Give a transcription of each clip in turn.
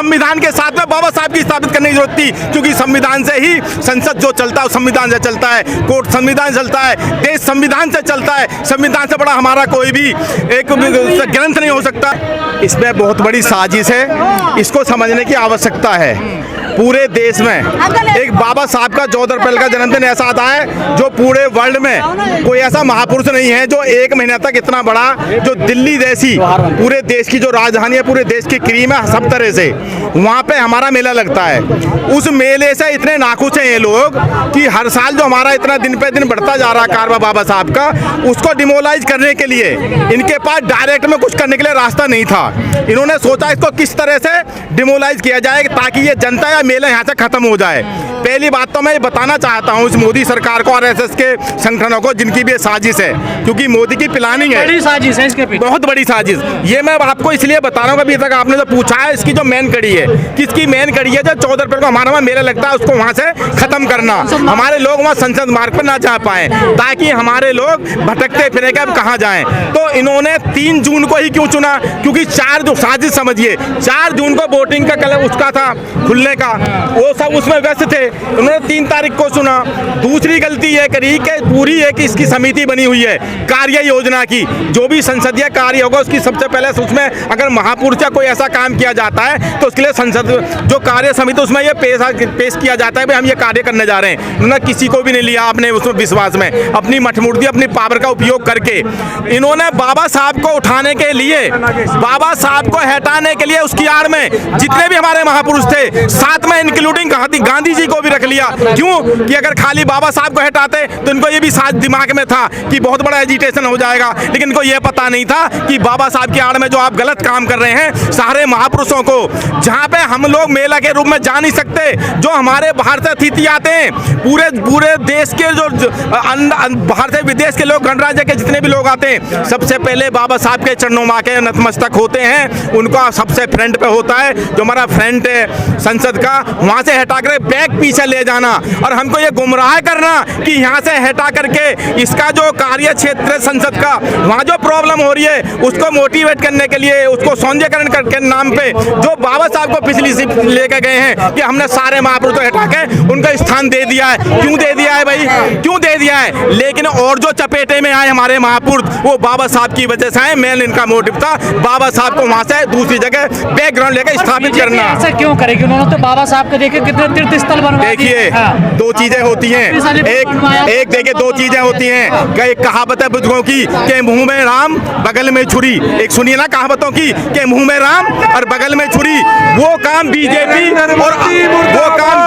संविधान के साथ में बाबा साहब की स्थापित करने की जरूरत थी, क्योंकि संविधान से ही संसद जो चलता है संविधान से चलता है, कोर्ट संविधान से चलता है, देश संविधान से चलता है। संविधान से बड़ा हमारा कोई भी एक ग्रंथ नहीं हो सकता। इसमें बहुत बड़ी साजिश है, इसको समझने की आवश्यकता है। पूरे देश में एक बाबा साहब का 14 अप्रैल का जन्मदिन ऐसा आता है जो पूरे वर्ल्ड में कोई ऐसा महापुरुष नहीं है जो एक महीने तक इतना बड़ा, जो दिल्ली जैसी पूरे देश की जो राजधानी है, पूरे देश की क्रीम है सब तरह से, वहाँ पे हमारा मेला लगता है। उस मेले से इतने नाखुश हैं ये लोग कि हर साल जो हमारा इतना दिन पे दिन बढ़ता जा रहा कारवा बाबा साहब का, उसको डिमोलाइज करने के लिए इनके पास डायरेक्ट में कुछ करने के लिए रास्ता नहीं था। इन्होंने सोचा इसको किस तरह से डिमोलाइज किया जाए ताकि ये जनता या मेला यहाँ से खत्म हो जाए। पहली बात तो मैं ये बताना चाहता हूँ इस मोदी सरकार को और आरएसएस के संगठनों को, जिनकी भी साजिश है, क्योंकि मोदी की प्लानिंग है, बड़ी साजिश है इसके पीछे, बहुत बड़ी साजिश। ये मैं आपको इसलिए बता रहा हूँ, अभी तक आपने जो पूछा है इसकी जो मेन कड़ी है, किसकी मेन कड़ी है, जो 14 अप्रैल को हमारा वहाँ मेला लगता है उसको वहाँ से खत्म करना, हमारे लोग वहाँ संसद मार्ग पर ना जा पाए, ताकि हमारे लोग भटकते फिरे के अब कहाँ जाएं। तो इन्होंने 3 जून को ही क्यों चुना, क्योंकि 4 जो साजिश समझिए, 4 जून को वोटिंग का कल उसका था खुलने का, वो सब उसमें व्यस्त थे, उन्होंने 3 तारीख को सुना। दूसरी गलती ये करी कि पूरी एक इसकी समिति बनी हुई है कार्य योजना की, जो भी संसदीय कार्य होगा उसकी सबसे पहले उसमें अगर महापुरुष का कोई ऐसा काम किया जाता है तो उसके लिए संसद जो कार्य समिति उसमें ये पेश किया जाता है भाई हम ये कार्य करने जा रहे हैं। उन्होंने किसी को भी नहीं लिया अपने उसमें विश्वास में, अपनी मठमूर्ति अपनी पावर का उपयोग करके इन्होंने बाबा साहब को उठाने के लिए, बाबा साहब को हटाने के लिए उसकी आड़ में जितने भी हमारे महापुरुष थे, साथ में इंक्लूडिंग गांधी जी को भी रख लिया। क्यों कि अगर खाली बाबा साहब को हटाते तो इनको ये भी साथ दिमाग में था कि बहुत बड़ा एजिटेशन हो जाएगा, लेकिन इनको ये पता नहीं था कि बाबा साहब की आड़ में जो आप गलत काम कर रहे हैं, सारे महापुरुषों को जहाँ पे हम लोग मेला के रूप में जा नहीं सकते, जो हमारे बाहर से अतिथि आते हैं, पूरे देश के जो बाहर से विदेश के लोग, गणराज्य के जितने भी लोग आते हैं, सबसे पहले बाबा साहब के चरणों में आके नतमस्तक होते हैं। उनका सबसे फ्रंट पे होता है जो हमारा फ्रंट है संसद का, वहाँ से हटा कर बैक पीछे ले जाना और हमको ये गुमराह करना कि यहाँ से हटा करके इसका जो कार्य क्षेत्र संसद का वहाँ जो प्रॉब्लम हो रही है उसको मोटिवेट करने के लिए, उसको सौंदर्यकरण के नाम पे जो बाबा साहब को पिछली सीट लेके गए हैं कि हमने सारे महापुरुषों हटा के उनका स्थान दे दिया है। क्यों दे दिया है भाई, क्यों दे दिया है? लेकिन और जो चपेटे में आए हमारे महापुरुष वो बाबा साहब की वजह से आए। मेन इनका मोटिव था बाबा साहब को वहाँ से दूसरी जगह बैकग्राउंड लेकर स्थापित करना। ऐसा क्यों करेगी? उन्होंने तो बाबा साहब को देखे कितने तीर्थ स्थल बनवाए। देखिए दो चीजें होती हैं, एक देखिए दो चीजें होती हैं। एक कहावत है बुजुर्गों की कि मुंह में राम बगल में छुरी, एक सुनिए ना कहावतों की कि मुंह में राम और बगल में छुरी। वो काम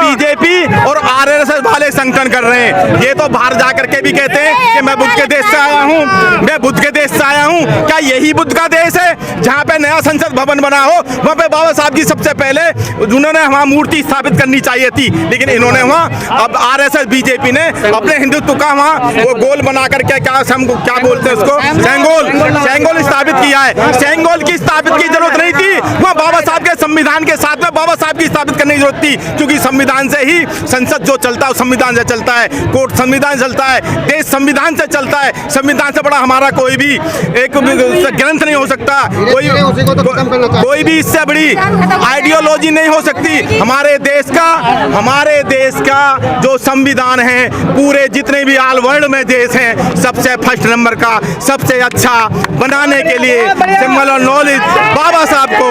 बीजेपी और आरएसएस वाले संगठन कर रहे हैं। ये तो बाहर जाकर के भी कहते हैं कि मैं बुद्ध के देश से आया हूँ, मैं बुद्ध के देश से आया हूँ। क्या यही बुद्ध का देश है जहाँ पे नया संसद भवन बना हो? वहाँ पे बाबा साहब की सबसे पहले उन्होंने वहाँ मूर्ति स्थापित करनी चाहिए थी, लेकिन इन्होंने वहाँ अब आरएसएस बीजेपी ने अपने हिंदुत्व का वहाँ वो गोल बना करके क्या बोलते हैं उसको, सेंगोल स्थापित किया है। सेंगोल की स्थापित की जरूरत नहीं थी, वहाँ बाबा साहब के संविधान के साथ में बाबा साहब की स्थापित करने की जरूरत थी, क्योंकि संविधान से ही संसद जो चलता है संविधान से चलता है, कोर्ट संविधान से चलता है, देश संविधान से चलता है। संविधान से बड़ा हमारा कोई भी एक ग्रंथ नहीं हो सकता, कोई भी इससे बड़ी आइडियोलॉजी नहीं हो सकती। हमारे देश का जो संविधान है, पूरे जितने भी ऑल वर्ल्ड में देश हैं, सबसे फर्स्ट नंबर का सबसे अच्छा बनाने के लिए सिंबल और नॉलेज बाबा साहब को,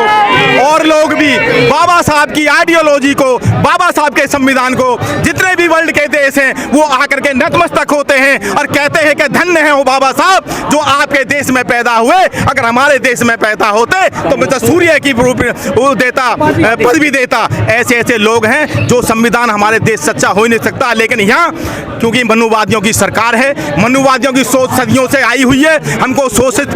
और लोग भी बाबा साहब की आइडियोलॉजी को, बाबा साहब के संविधान को, जितने भी वर्ल्ड के देश हैं वो आकर के नतमस्तक होते हैं और कहते हैं कि धन्य है वो बाबा साहब जो आपके देश में पैदा हुए। अगर हमारे देश में पैदा होते तो मैं तो सूर्य की वो देता, पदवी देता। ऐसे लोग हैं जो संविधान हमारे देश सच्चा हो ही नहीं सकता। लेकिन यहाँ क्योंकि मनुवादियों की सरकार है, मनुवादियों की सोच सदियों से आई हुई है, हमको शोषित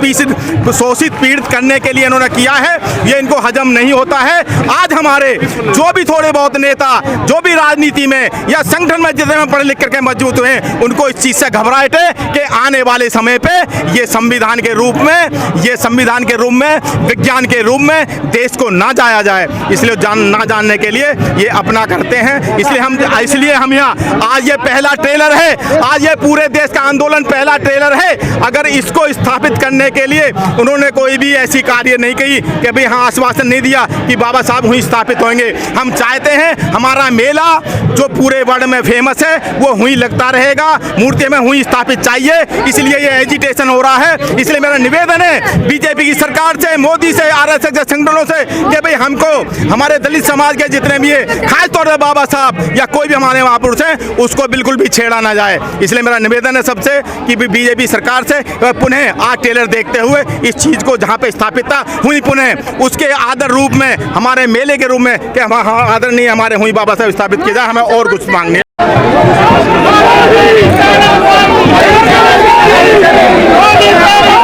पीड़ित करने के लिए इन्होंने किया है, ये इनको हजम नहीं होता है। आज हमारे जो भी थोड़े बहुत नेता जो भी राजनीति में या संगठन में जितने में पढ़े लिख करके मौजूद हुए हैं, उनको इस चीज से घबराहट है कि आने वाले समय पे ये संविधान के रूप में विज्ञान के रूप में देश को ना जाया जाए। इसलिए ना जानने के लिए लिए ये अपना करते हैं। इसलिए हम यहाँ आज ये पहला ट्रेलर है, आज ये पूरे देश का आंदोलन पहला ट्रेलर है। अगर इसको स्थापित करने के लिए उन्होंने कोई भी ऐसी कार्य नहीं की कि भाई हाँ आश्वासन नहीं दिया कि बाबा साहब हुई स्थापित होंगे। हम चाहते हैं हमारा मेला जो पूरे वर्ल्ड में फेमस है वो हुई लगता रहेगा, मूर्ति में हुई स्थापित चाहिए। इसलिए ये एजिटेशन हो रहा है। इसलिए मेरा निवेदन है बीजेपी की सरकार से, मोदी से, आरएसएस के संगठनों से कि भाई हमको हमारे दलित समाज के जितने भी है, खास तौर पर बाबा साहब या कोई भी हमारे महापुरुष हैं, उसको बिल्कुल भी छेड़ा ना जाए। इसलिए मेरा निवेदन है सबसे कि बीजेपी सरकार से पुनः आज ट्रेलर देखते हुए इस चीज को जहाँ पे स्थापित था हुई पुनः उसके आदर रूप में, हमारे मेले के रूप में कि हम आदरणीय हमारे हुई बाबा साहब स्थापित किया जाए। हमें और कुछ मांगने मोदी